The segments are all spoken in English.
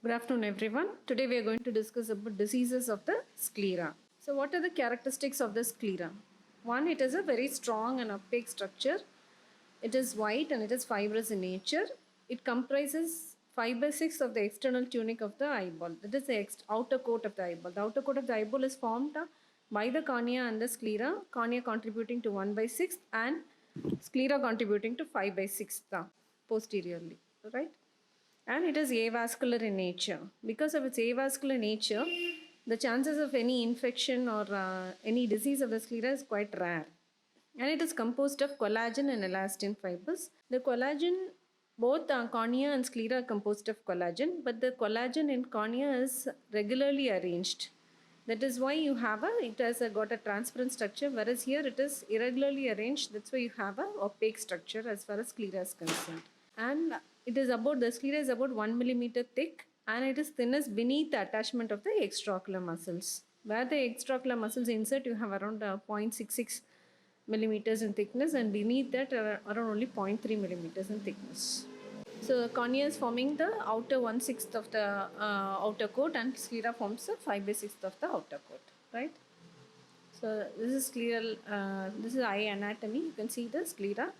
Good afternoon, everyone. Today we are going to discuss about diseases of the sclera. So, what are the characteristics of the sclera? One, it is a very strong and opaque structure. It is white and it is fibrous in nature. It comprises 5 by 6 of the external tunic of the eyeball. That is the outer coat of the eyeball. The outer coat of the eyeball is formed by the cornea and the sclera, cornea contributing to 1 by 6 and sclera contributing to 5 by 6 posteriorly. Right? And it is avascular in nature. Because of its avascular nature, the chances of any infection or any disease of the sclera is quite rare. And it is composed of collagen and elastin fibers. The collagen, both cornea and sclera are composed of collagen, but the collagen in cornea is regularly arranged. That is why you have it has got a transparent structure, whereas here it is irregularly arranged. That's why you have a opaque structure as far as sclera is concerned. And the sclera is about 1 millimeter thick and it is thinnest beneath the attachment of the extraocular muscles. Where the extraocular muscles insert, you have around 0.66 millimeters in thickness, and beneath that around only 0.3 millimeters in thickness. So the cornea is forming the outer 1/6 of the outer coat, and sclera forms the 5 by 6 of the outer coat, right? So this is scleral, this is eye anatomy. You can see the sclera,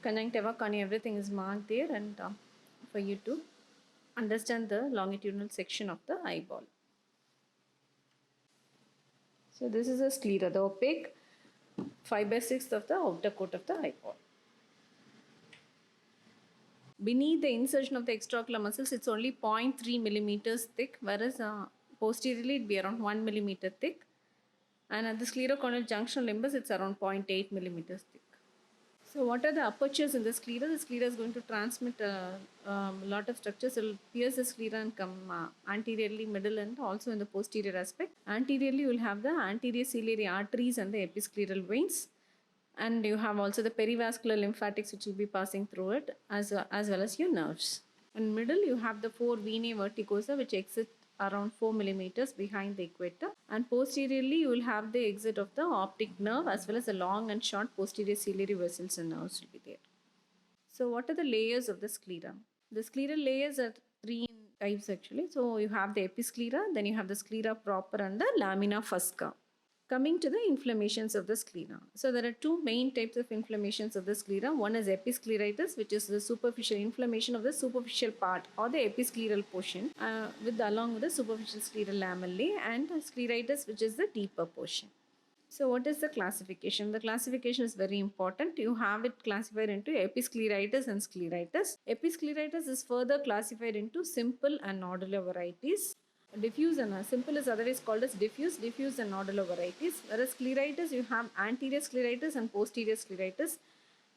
conjunctiva, cornea, everything is marked there, and for you to understand the longitudinal section of the eyeball. So this is a sclera, the opaque 5 by 6 of the outer coat of the eyeball. Beneath the insertion of the extraocular muscles, it's only 0.3 millimeters thick, whereas posteriorly it be around 1 millimeter thick. And at the sclerocorneal junctional limbus, it's around 0.8 millimeters thick. So what are the apertures in the sclera? The sclera is going to transmit a lot of structures. It will pierce the sclera and come anteriorly, middle, and also in the posterior aspect. Anteriorly, you will have the anterior ciliary arteries and the episcleral veins. And you have also the perivascular lymphatics which will be passing through it, as well as your nerves. In middle, you have the 4 venae verticosa which exit around 4 millimeters behind the equator, and posteriorly you will have the exit of the optic nerve as well as the long and short posterior ciliary vessels and nerves will be there. So what are the layers of the sclera? The scleral layers are 3 types actually. So you have the episclera, then you have the sclera proper and the lamina fusca. Coming to the inflammations of the sclera. So there are 2 main types of inflammations of the sclera. One is episcleritis, which is the superficial inflammation of the superficial part or the episcleral portion along with the superficial scleral lamellae, and scleritis, which is the deeper portion. So what is the classification? The classification is very important. You have it classified into episcleritis and scleritis. Episcleritis is further classified into simple and nodular varieties. Diffuse and simple is otherwise called as diffuse and nodular varieties. Whereas scleritis, you have anterior scleritis and posterior scleritis.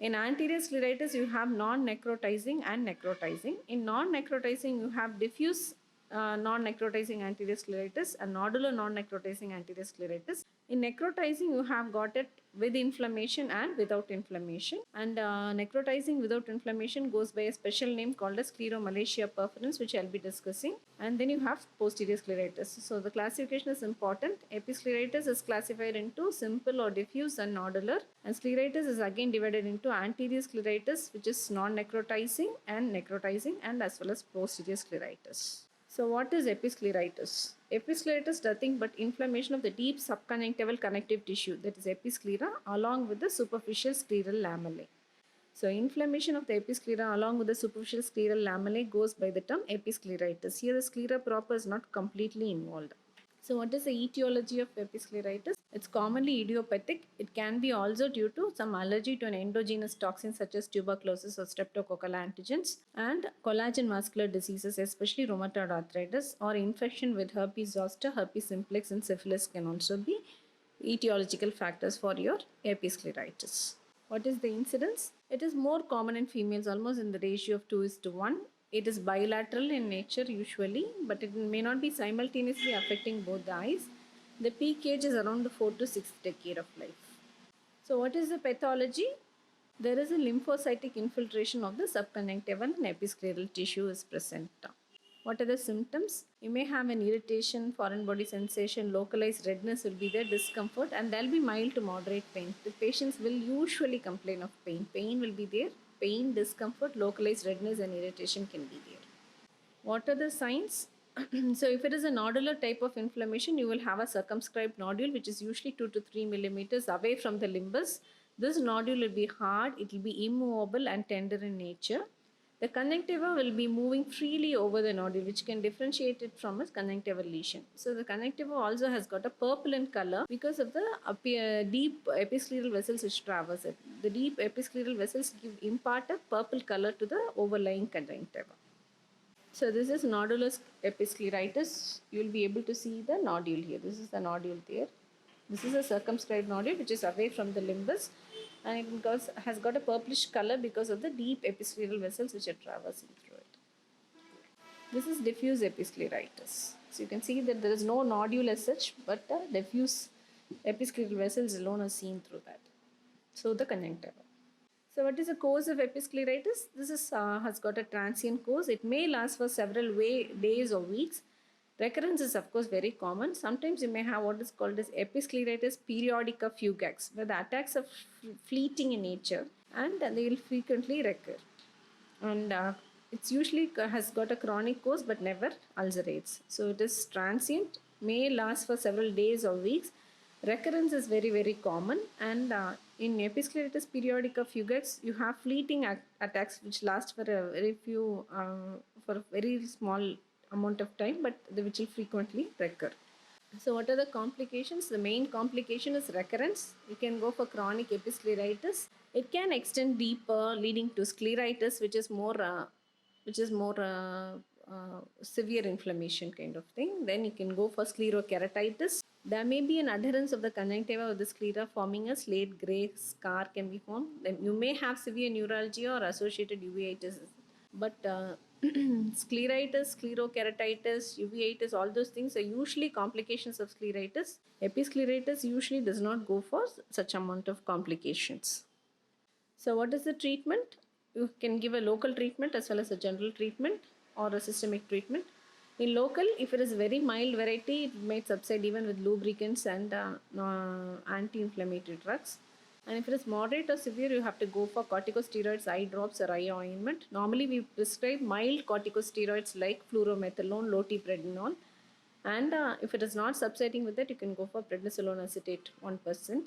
In anterior scleritis, you have non-necrotizing and necrotizing. In non-necrotizing, you have diffuse non-necrotizing anterior scleritis and nodular non-necrotizing anterior scleritis. In necrotizing, you have got it with inflammation and without inflammation. And necrotizing without inflammation goes by a special name called as scleromalacia perforans, which I'll be discussing. And then you have posterior scleritis. So the classification is important. Episcleritis is classified into simple or diffuse and nodular. And scleritis is again divided into anterior scleritis, which is non-necrotizing and necrotizing, and as well as posterior scleritis. So what is episcleritis? Episcleritis is nothing but inflammation of the deep subconjunctival connective tissue, that is episclera, along with the superficial scleral lamellae. So inflammation of the episclera along with the superficial scleral lamellae goes by the term episcleritis. Here the sclera proper is not completely involved. So what is the etiology of episcleritis? It's commonly idiopathic. It can be also due to some allergy to an endogenous toxin such as tuberculosis or streptococcal antigens, and collagen vascular diseases, especially rheumatoid arthritis, or infection with herpes zoster, herpes simplex, and syphilis can also be etiological factors for your episcleritis. What is the incidence? It is more common in females, almost in the ratio of 2:1. It is bilateral in nature usually, but it may not be simultaneously affecting both the eyes. The peak age is around the 4th to 6th decade of life. So what is the pathology? There is a lymphocytic infiltration of the subconjunctival and episcleral tissue is present. What are the symptoms? You may have an irritation, foreign body sensation, localized redness will be there, discomfort, and there will be mild to moderate pain. The patients will usually complain of pain. Pain will be there. Pain, discomfort, localized redness and irritation can be there. What are the signs? So if it is a nodular type of inflammation, you will have a circumscribed nodule which is usually 2 to 3 millimeters away from the limbus. This nodule will be hard, it will be immovable and tender in nature. The conjunctiva will be moving freely over the nodule, which can differentiate it from a conjunctival lesion. So the conjunctiva also has got a purple in color because of the deep episcleral vessels which traverse it. The deep episcleral vessels impart a purple color to the overlying conjunctiva. So this is nodulus episcleritis. You will be able to see the nodule here. This is the nodule there. This is a circumscribed nodule which is away from the limbus, and it has got a purplish color because of the deep episcleral vessels which are traversing through it. This is diffuse episcleritis. So you can see that there is no nodule as such, but diffuse episcleral vessels alone are seen through that. So the conjunctiva. So what is the cause of episcleritis? This has got a transient course. It may last for several days or weeks. Recurrence is of course very common. Sometimes you may have what is called as episcleritis periodica fugax, where the attacks are fleeting in nature and they will frequently recur. And it's usually has got a chronic course but never ulcerates. So it is transient, may last for several days or weeks. Recurrence is very, very common, and in episcleritis periodica fugax, you have fleeting attacks which last for a very few, for a very small amount of time, but which will frequently recur. So, what are the complications? The main complication is recurrence. You can go for chronic episcleritis. It can extend deeper, leading to scleritis, which is more severe inflammation kind of thing. Then you can go for sclerokeratitis. There may be an adherence of the conjunctiva of the sclera, forming a slate gray scar can be formed. Then you may have severe neuralgia or associated uveitis. But scleritis, sclerokeratitis, uveitis, all those things are usually complications of scleritis. Episcleritis usually does not go for such amount of complications. So what is the treatment? You can give a local treatment as well as a general treatment or a systemic treatment. In local, if it is very mild variety, it may subside even with lubricants and anti-inflammatory drugs. And if it is moderate or severe, you have to go for corticosteroids, eye drops or eye ointment. Normally, we prescribe mild corticosteroids like fluoromethalone, loteprednol. And if it is not subsiding with it, you can go for prednisolone acetate 1%.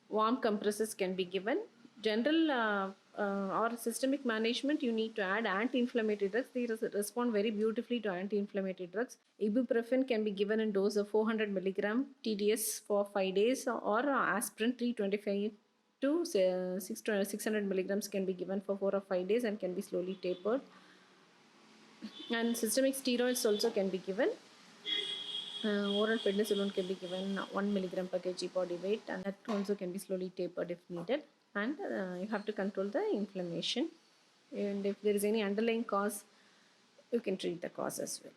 Warm compresses can be given. General or systemic management, you need to add anti-inflammatory drugs. They respond very beautifully to anti-inflammatory drugs. Ibuprofen can be given in dose of 400 milligram TDS for 5 days, or aspirin 325 to 600 milligrams can be given for 4 or 5 days and can be slowly tapered. And systemic steroids also can be given. Oral prednisolone can be given 1 milligram per kg body weight, and that also can be slowly tapered if needed. And you have to control the inflammation, and if there is any underlying cause, you can treat the cause as well.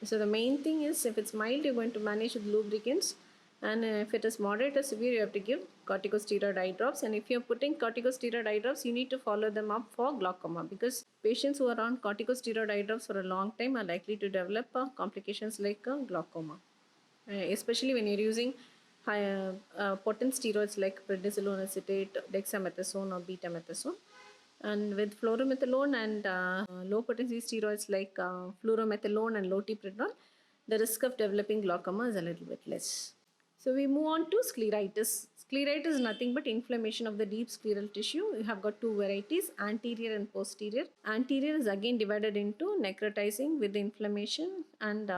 So the main thing is, if it's mild, you're going to manage with lubricants, and if it is moderate or severe, you have to give corticosteroid eye drops. And if you're putting corticosteroid eye drops, you need to follow them up for glaucoma, because patients who are on corticosteroid eye drops for a long time are likely to develop complications like glaucoma, especially when you're using high, potent steroids like prednisolone acetate, dexamethasone or betamethasone. And with fluoromethalone and low potency steroids like fluoromethalone and loteprednol, the risk of developing glaucoma is a little bit less. So we move on to scleritis. Scleritis is nothing but inflammation of the deep scleral tissue. You have got two varieties, anterior and posterior. Anterior is again divided into necrotizing with inflammation and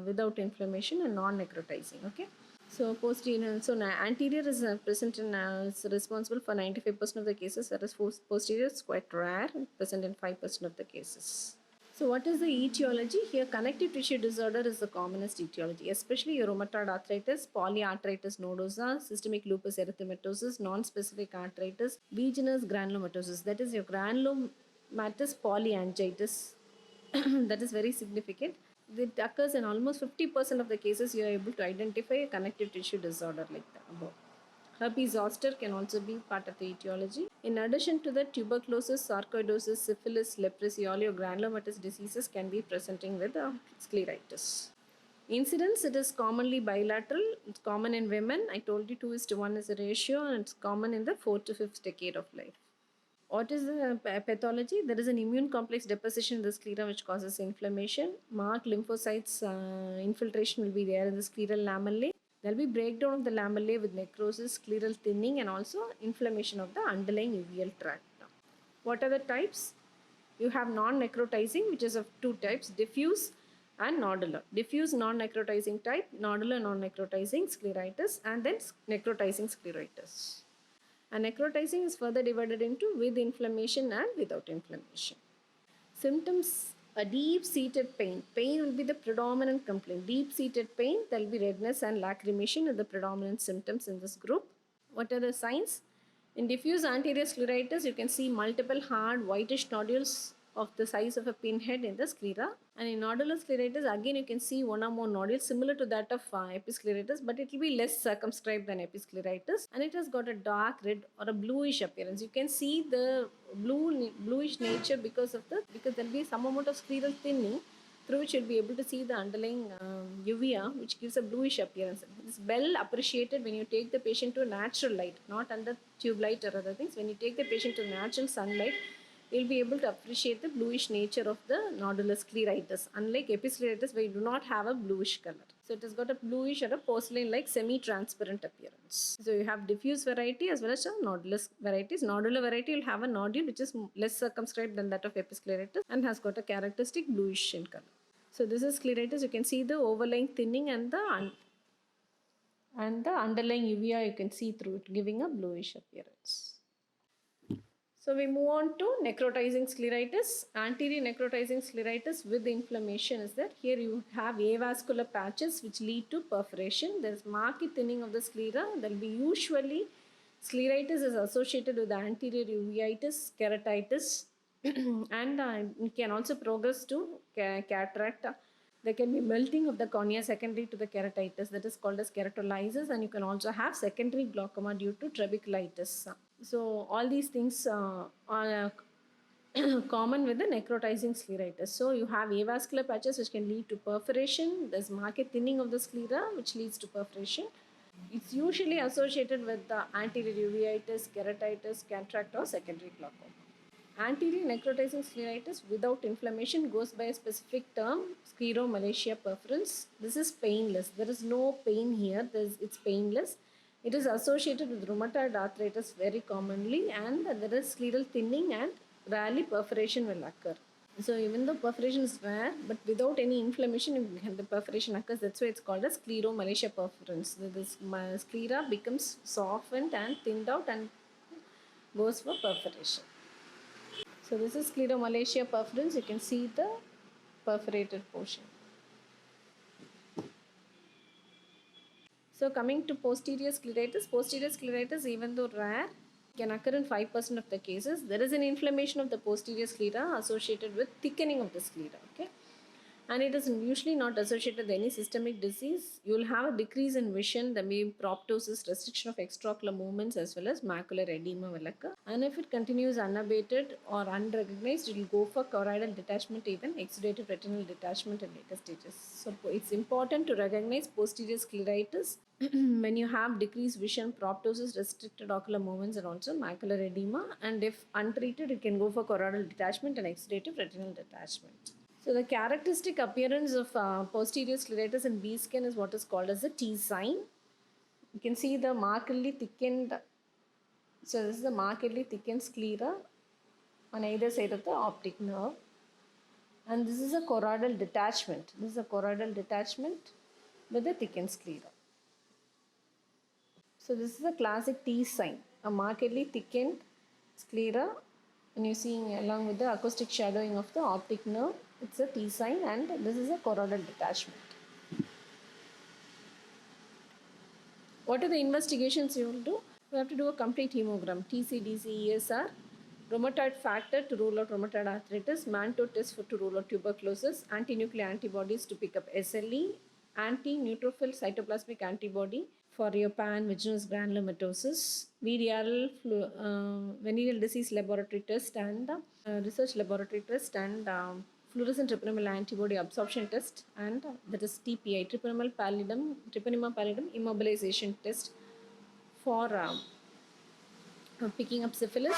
without inflammation, and non-necrotizing. Okay. So posterior, so anterior is present in is responsible for 95% of the cases, whereas posterior is quite rare, present in 5% of the cases. So what is the etiology? Here connective tissue disorder is the commonest etiology, especially rheumatoid arthritis, polyarthritis nodosa, systemic lupus erythematosus, non-specific arthritis, Wegener's granulomatosis. That is your granulomatous polyangiitis. That is very significant. It occurs in almost 50% of the cases. You are able to identify a connective tissue disorder like the above. Herpes zoster can also be part of the etiology. In addition to that, tuberculosis, sarcoidosis, syphilis, leprosy, all your granulomatous diseases can be presenting with scleritis. Incidence, it is commonly bilateral. It's common in women. I told you 2:1 is a ratio, and it's common in the 4th to 5th decade of life. What is the pathology? There is an immune complex deposition in the sclera which causes inflammation. Marked lymphocytes infiltration will be there in the scleral lamellae. There will be breakdown of the lamellae with necrosis, scleral thinning, and also inflammation of the underlying uveal tract. What are the types? You have non-necrotizing, which is of two types, diffuse and nodular. Diffuse non-necrotizing type, nodular non-necrotizing scleritis, and then necrotizing scleritis. And necrotizing is further divided into with inflammation and without inflammation. Symptoms, a deep-seated pain. Pain will be the predominant complaint. Deep-seated pain, there will be redness and lacrimation are the predominant symptoms in this group. What are the signs? In diffuse anterior scleritis, you can see multiple hard whitish nodules of the size of a pinhead in the sclera. And in nodular scleritis, again you can see one or more nodules similar to that of episcleritis, but it will be less circumscribed than episcleritis. And it has got a dark red or a bluish appearance. You can see the bluish nature because there will be some amount of scleral thinning through which you'll be able to see the underlying uvea, which gives a bluish appearance. It's well appreciated when you take the patient to natural light, not under tube light or other things. When you take the patient to natural sunlight, you'll be able to appreciate the bluish nature of the nodular scleritis, unlike episcleritis where you do not have a bluish color. So it has got a bluish or a porcelain-like semi-transparent appearance. So you have diffuse variety as well as nodulous varieties. Nodular variety will have a nodule which is less circumscribed than that of episcleritis and has got a characteristic bluish in color. So this is scleritis. You can see the overlying thinning and the underlying uvea you can see through it, giving a bluish appearance. So we move on to necrotizing scleritis. Anterior necrotizing scleritis with inflammation is that here you have avascular patches which lead to perforation. There is marked thinning of the sclera. There will be usually scleritis is associated with anterior uveitis, keratitis, and it can also progress to cataract. There can be melting of the cornea secondary to the keratitis, that is called as keratolysis, and you can also have secondary glaucoma due to trabeculitis. So all these things are common with the necrotizing scleritis. So you have avascular patches which can lead to perforation. There's marked thinning of the sclera which leads to perforation. It's usually associated with the anterior uveitis, keratitis, cataract or secondary glaucoma. Anterior necrotizing scleritis without inflammation goes by a specific term, scleromalacia perforans. This is painless. There is no pain here. It's painless. It is associated with rheumatoid arthritis very commonly, and there is scleral thinning and rarely perforation will occur. So even though perforation is rare, but without any inflammation, the perforation occurs. That's why it's called as scleromalacia perforans. This sclera becomes softened and thinned out and goes for perforation. So this is scleromalacia perforans. You can see the perforated portion. So coming to posterior scleritis, even though rare, can occur in 5% of the cases. There is an inflammation of the posterior sclera associated with thickening of the sclera. Okay, and it is usually not associated with any systemic disease. You will have a decrease in vision, there may be proptosis, restriction of extraocular movements as well as macular edema will occur. And if it continues unabated or unrecognized, it will go for choroidal detachment, even exudative retinal detachment in later stages. So it's important to recognize posterior scleritis when you have decreased vision, proptosis, restricted ocular movements and also macular edema, and if untreated it can go for choroidal detachment and exudative retinal detachment. So the characteristic appearance of posterior scleritis in B scan is what is called as the T sign. You can see the markedly thickened, so this is the markedly thickened sclera on either side of the optic nerve, and this is a choroidal detachment. This is a choroidal detachment with the thickened sclera. So this is a classic T sign, a markedly thickened sclera, and you're seeing along with the acoustic shadowing of the optic nerve. It's a T sign, and this is a choroidal detachment. What are the investigations you will do? You have to do a complete hemogram, TCDC, ESR, rheumatoid factor to rule out rheumatoid arthritis, Mantoux test to rule out tuberculosis, anti-nuclear antibodies to pick up SLE, anti-neutrophil cytoplasmic antibody for your pan-vigorous granulomatosis, venereal disease laboratory test and research laboratory test, and fluorescent treponemal antibody absorption test, and that is TPI, treponemal pallidum immobilization test for picking up syphilis,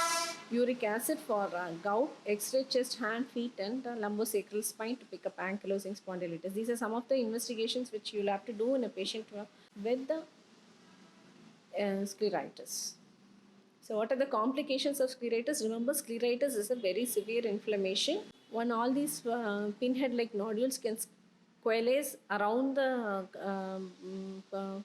uric acid for gout, X-ray chest, hand, feet, and lumbosacral spine to pick up ankylosing spondylitis. These are some of the investigations which you'll have to do in a patient with the scleritis. So, what are the complications of scleritis? Remember, scleritis is a very severe inflammation. When all these pinhead-like nodules can coalesce around the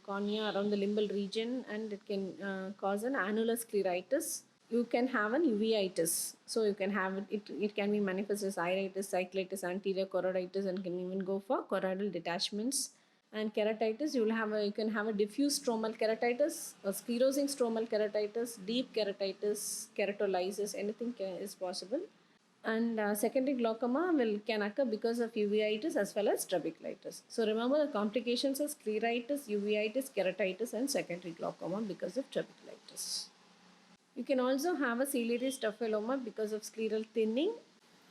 cornea, around the limbal region, and it can cause an annular scleritis. You can have an uveitis. So you can have it can be manifest as iritis, cyclitis, anterior choroiditis, and can even go for choroidal detachments. And keratitis, you can have a diffuse stromal keratitis, a sclerosing stromal keratitis, deep keratitis, keratolysis, anything is possible. And secondary glaucoma can occur because of uveitis as well as trabeculitis. So remember the complications of scleritis, uveitis, keratitis, and secondary glaucoma because of trabeculitis. You can also have a ciliary staphyloma because of scleral thinning.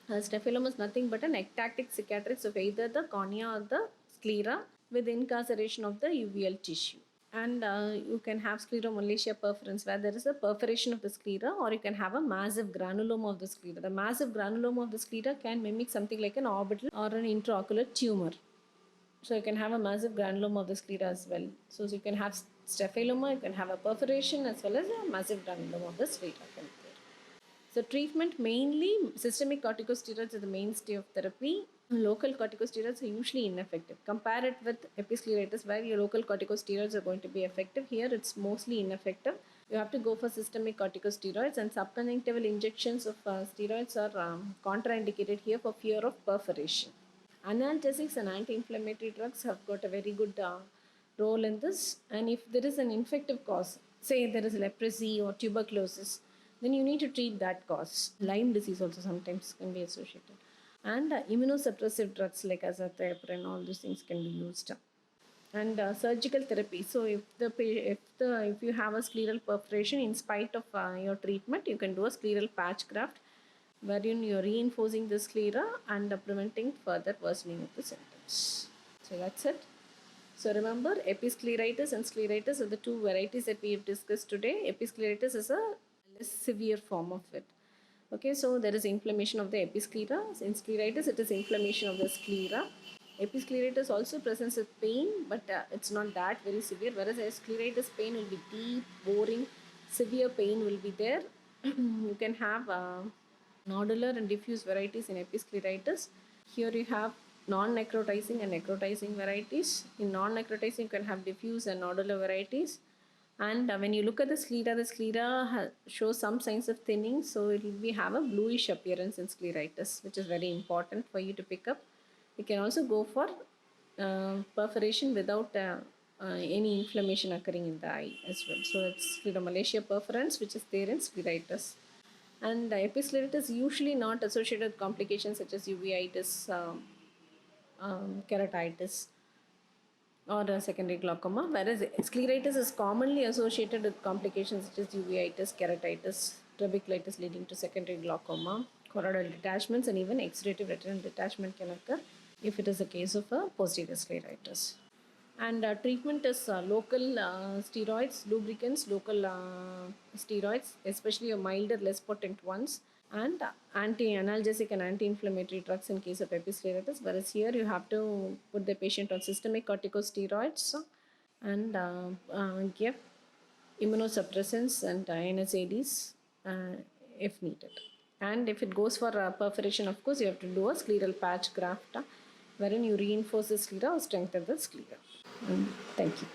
Staphyloma is nothing but an ectatic cicatrix of either the cornea or the sclera with incarceration of the uveal tissue. And you can have scleromalacia perforans where there is a perforation of the sclera, or you can have a massive granuloma of the sclera. The massive granuloma of the sclera can mimic something like an orbital or an intraocular tumor. So you can have a massive granuloma of the sclera as well. So you can have staphyloma, you can have a perforation as well as a massive granuloma of the sclera. So treatment mainly systemic corticosteroids are the mainstay of therapy. Local corticosteroids are usually ineffective. Compare it with episcleritis where your local corticosteroids are going to be effective. Here it's mostly ineffective. You have to go for systemic corticosteroids, and subconjunctival injections of steroids are contraindicated here for fear of perforation. Analgesics and anti-inflammatory drugs have got a very good role in this. And if there is an infective cause, say there is leprosy or tuberculosis, then you need to treat that cause. Lyme disease also sometimes can be associated. And immunosuppressive drugs like azathioprine, all those things can be used. And surgical therapy. So if you have a scleral perforation, in spite of your treatment, you can do a scleral patch graft, wherein you're reinforcing the sclera and preventing further worsening of the symptoms. So that's it. So remember, episcleritis and scleritis are the two varieties that we have discussed today. Episcleritis is a less severe form of it. Okay, so there is inflammation of the episclera. In scleritis, it is inflammation of the sclera. Episcleritis also presents with pain, but it's not that very severe. Whereas scleritis pain will be deep, boring, severe pain will be there. You can have nodular and diffuse varieties in episcleritis. Here you have non-necrotizing and necrotizing varieties. In non-necrotizing, you can have diffuse and nodular varieties. And when you look at the sclera shows some signs of thinning, so it will have a bluish appearance in scleritis, which is very important for you to pick up. You can also go for perforation without any inflammation occurring in the eye as well. So it's scleromalacia perforans, which is there in scleritis. And episcleritis is usually not associated with complications such as uveitis, keratitis, or secondary glaucoma, whereas scleritis is commonly associated with complications such as uveitis, keratitis, trabeculitis leading to secondary glaucoma, choroidal detachments, and even exudative retinal detachment can occur if it is a case of a posterior scleritis. And treatment is local steroids, lubricants, local steroids, especially milder, less potent ones, and anti-analgesic and anti-inflammatory drugs in case of episcleritis. Whereas here you have to put the patient on systemic corticosteroids and give immunosuppressants and NSAIDs if needed. And if it goes for perforation, of course, you have to do a scleral patch graft wherein you reinforce the sclera or strengthen the sclera. Thank you.